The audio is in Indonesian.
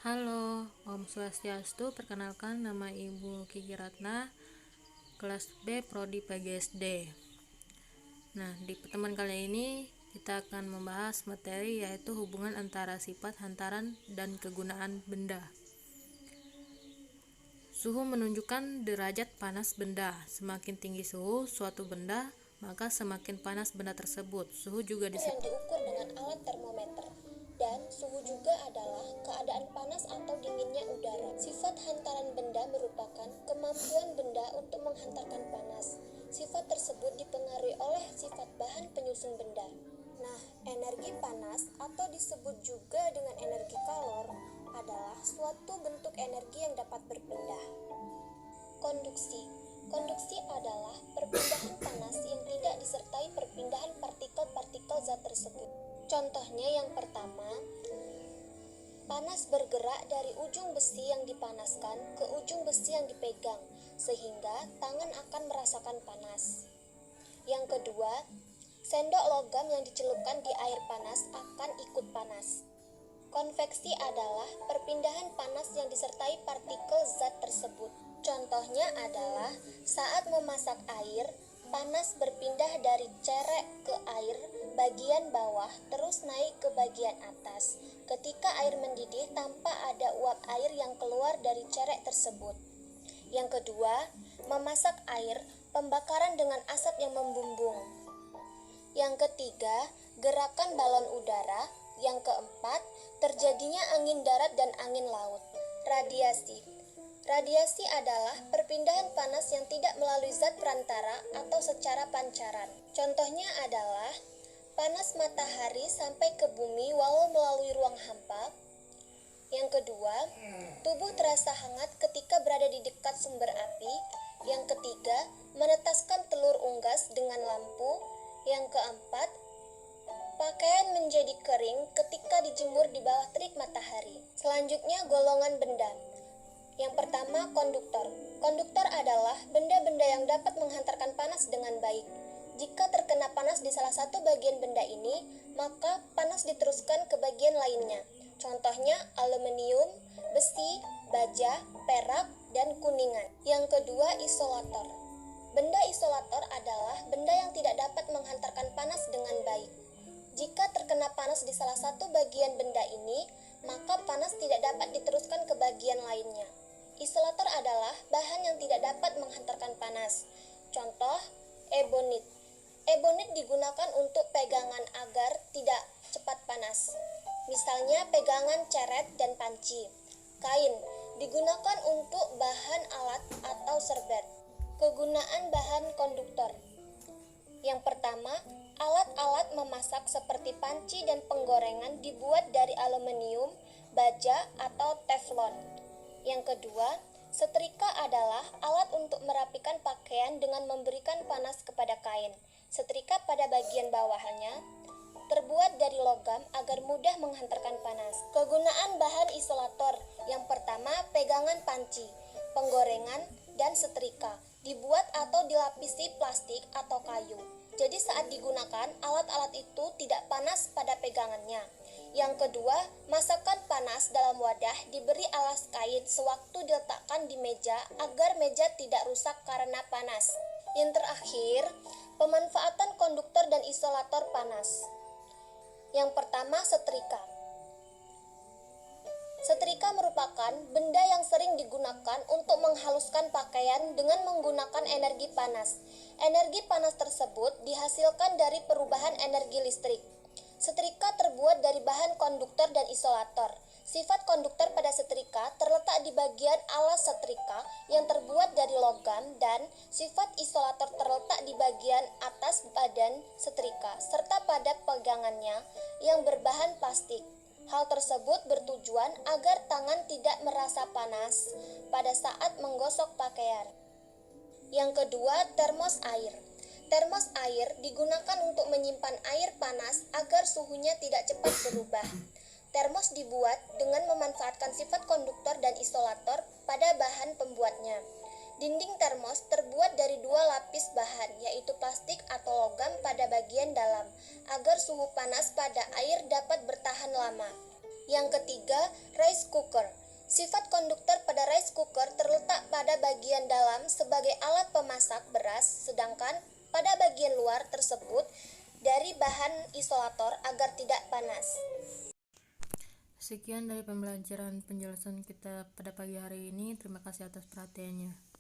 Halo, Om Swastiastu. Perkenalkan, nama Ibu Kiki Ratna, kelas B, Prodi PGSD. Nah, di pertemuan kali ini kita akan membahas materi yaitu hubungan antara sifat hantaran dan kegunaan benda. Suhu menunjukkan derajat panas benda. Semakin tinggi suhu suatu benda, maka semakin panas benda tersebut. Suhu juga yang diukur dengan alat termometer. Dan suhu juga adalah keadaan panas atau dinginnya udara. Sifat hantaran benda merupakan kemampuan benda untuk menghantarkan panas. Sifat tersebut dipengaruhi oleh sifat bahan penyusun benda. Nah, energi panas atau disebut juga dengan energi kalor adalah suatu bentuk energi yang dapat berpindah. Konduksi. Konduksi adalah perpindahan panas yang tidak disertai perpindahan partikel-partikel zat tersebut. Contohnya yang pertama, panas bergerak dari ujung besi yang dipanaskan ke ujung besi yang dipegang, sehingga tangan akan merasakan panas. Yang kedua, sendok logam yang dicelupkan di air panas akan ikut panas. Konveksi adalah perpindahan panas yang disertai partikel zat tersebut. Contohnya adalah saat memasak air, panas berpindah dari cerek ke air bagian bawah terus naik ke bagian atas. Ketika air mendidih tanpa ada uap air yang keluar dari cerek tersebut. Yang kedua, memasak air, pembakaran dengan asap yang membumbung. Yang ketiga, gerakan balon udara. Yang keempat, terjadinya angin darat dan angin laut. Radiasi. Radiasi adalah perpindahan panas yang tidak melalui zat perantara atau secara pancaran. Contohnya adalah panas matahari sampai ke bumi walau melalui ruang hampa. Yang kedua, tubuh terasa hangat ketika berada di dekat sumber api. Yang ketiga, menetaskan telur unggas dengan lampu. Yang keempat, pakaian menjadi kering ketika dijemur di bawah terik matahari. Selanjutnya, golongan benda. Yang pertama, konduktor. Konduktor adalah benda-benda yang dapat menghantarkan panas dengan baik. Jika terkena panas di salah satu bagian benda ini, maka panas diteruskan ke bagian lainnya. Contohnya aluminium, besi, baja, perak, dan kuningan. Yang kedua, isolator. Benda isolator adalah benda yang tidak dapat menghantarkan panas dengan baik. Jika terkena panas di salah satu bagian benda ini, maka panas tidak dapat diteruskan ke bagian lainnya. Isolator adalah bahan yang tidak dapat menghantarkan panas. Contoh, ebonit. Ebonit digunakan untuk pegangan agar tidak cepat panas. Misalnya pegangan ceret dan panci. Kain digunakan untuk bahan alat atau serbet. Kegunaan bahan konduktor. Yang pertama, alat-alat memasak seperti panci dan penggorengan dibuat dari aluminium, baja, atau teflon. Yang kedua, setrika adalah alat untuk merapikan pakaian dengan memberikan panas kepada kain. Setrika pada bagian bawahnya terbuat dari logam agar mudah menghantarkan panas. Kegunaan bahan isolator. Yang pertama, pegangan panci, penggorengan, dan setrika dibuat atau dilapisi plastik atau kayu. Jadi saat digunakan, alat-alat itu tidak panas pada pegangannya. Yang kedua, masakan panas dalam wadah diberi alas kain sewaktu diletakkan di meja agar meja tidak rusak karena panas. Yang terakhir, pemanfaatan konduktor dan isolator panas. Yang pertama, setrika. Setrika merupakan benda yang sering digunakan untuk menghaluskan pakaian dengan menggunakan energi panas. Energi panas tersebut dihasilkan dari perubahan energi listrik. Setrika terbuat dari bahan konduktor dan isolator. Sifat konduktor pada setrika terletak di bagian alas setrika yang terbuat dari logam dan sifat isolator terletak di bagian atas badan setrika serta pada pegangannya yang berbahan plastik. Hal tersebut bertujuan agar tangan tidak merasa panas pada saat menggosok pakaian. Yang kedua, termos air. Termos air digunakan untuk menyimpan air panas agar suhunya tidak cepat berubah. Termos dibuat dengan memanfaatkan sifat konduktor dan isolator pada bahan pembuatnya. Dinding termos terbuat dari dua lapis bahan, yaitu plastik atau logam pada bagian dalam, agar suhu panas pada air dapat bertahan lama. Yang ketiga, rice cooker. Sifat konduktor pada rice cooker terletak pada bagian dalam sebagai alat pemasak beras, sedangkan pada bagian luar tersebut dari bahan isolator agar tidak panas. Sekian dari pembelajaran penjelasan kita pada pagi hari ini. Terima kasih atas perhatiannya.